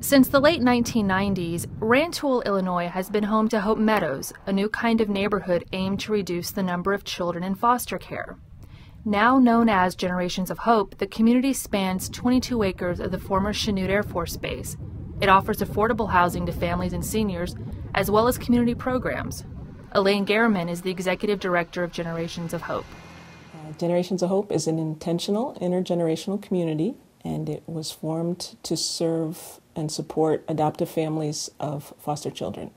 Since the late 1990s, Rantoul, Illinois has been home to Hope Meadows, a new kind of neighborhood aimed to reduce the number of children in foster care. Now known as Generations of Hope, the community spans 22 acres of the former Chanute Air Force Base. It offers affordable housing to families and seniors, as well as community programs. Elaine Garriman is the executive director of Generations of Hope. Generations of Hope is an intentional intergenerational community, and it was formed to serve and support adoptive families of foster children.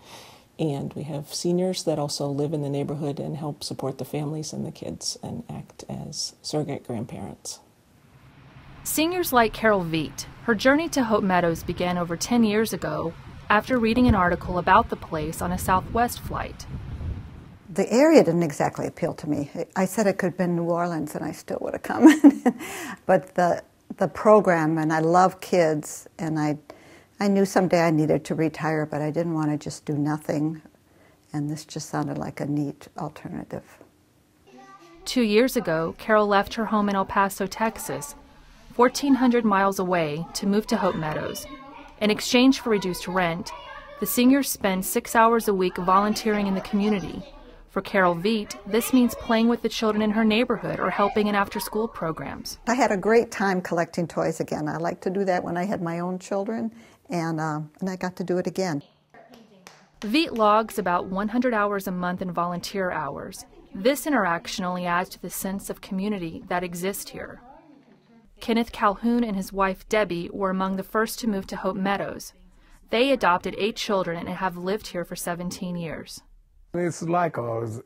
And we have seniors that also live in the neighborhood and help support the families and the kids and act as surrogate grandparents. Seniors like Carol Veet. Her journey to Hope Meadows began over 10 years ago after reading an article about the place on a Southwest flight. The area didn't exactly appeal to me. I said it could have been New Orleans and I still would have come. But the program, and I love kids, and I knew someday I needed to retire, but I didn't want to just do nothing, and this just sounded like a neat alternative. 2 years ago, Carol left her home in El Paso, Texas, 1,400 miles away, to move to Hope Meadows. In exchange for reduced rent, the seniors spend 6 hours a week volunteering in the community. For Carol Veet, this means playing with the children in her neighborhood or helping in after-school programs. I had a great time collecting toys again. I liked to do that when I had my own children, and I got to do it again. Veet logs about 100 hours a month in volunteer hours. This interaction only adds to the sense of community that exists here. Kenneth Calhoun and his wife Debbie were among the first to move to Hope Meadows. They adopted 8 children and have lived here for 17 years. It's like,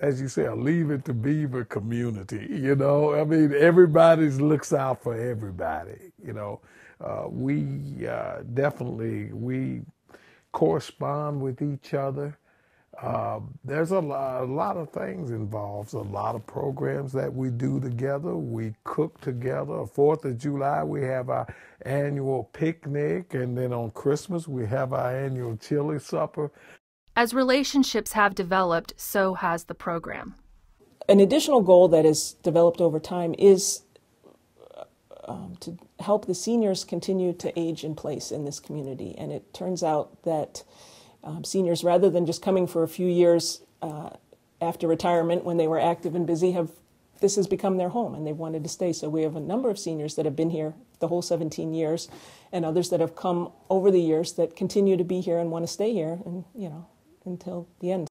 as you say, a Leave It to Beaver community, you know. I mean, everybody looks out for everybody, you know. We definitely correspond with each other. There's a lot of things involved, a lot of programs that we do together. We cook together. 4th of July, we have our annual picnic, and then on Christmas, we have our annual chili supper. As relationships have developed, so has the program. An additional goal that has developed over time is to help the seniors continue to age in place in this community. And it turns out that seniors, rather than just coming for a few years after retirement when they were active and busy, this has become their home and they've wanted to stay. So we have a number of seniors that have been here the whole 17 years and others that have come over the years that continue to be here and want to stay here, and you know, until the end.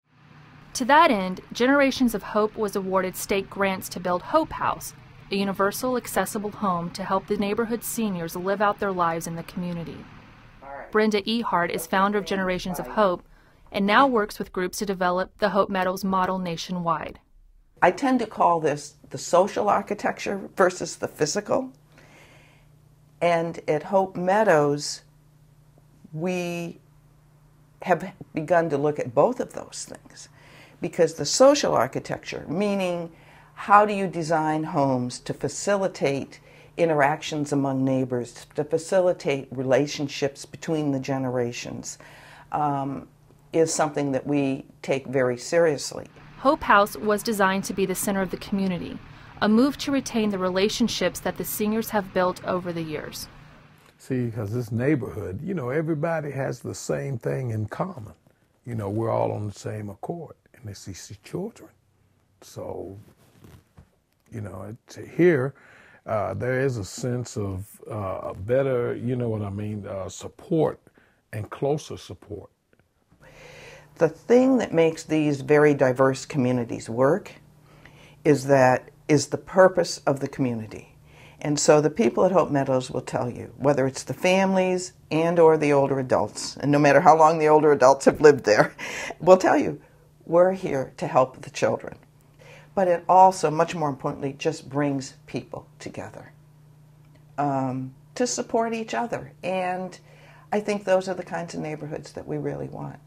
To that end, Generations of Hope was awarded state grants to build Hope House, a universal, accessible home to help the neighborhood seniors live out their lives in the community. Brenda Ehart is founder of Generations of Hope and now works with groups to develop the Hope Meadows model nationwide. I tend to call this the social architecture versus the physical. And at Hope Meadows, we have begun to look at both of those things, because the social architecture, meaning how do you design homes to facilitate interactions among neighbors, to facilitate relationships between the generations, is something that we take very seriously. Hope House was designed to be the center of the community, a move to retain the relationships that the seniors have built over the years. See, because this neighborhood, you know, everybody has the same thing in common. You know, we're all on the same accord, and it's these children. So, you know, here, there is a sense of better, you know what I mean, support and closer support. The thing that makes these very diverse communities work is the purpose of the community. And so the people at Hope Meadows will tell you, whether it's the families and or the older adults, and no matter how long the older adults have lived there, will tell you, we're here to help the children. But it also, much more importantly, just brings people together to support each other. And I think those are the kinds of neighborhoods that we really want.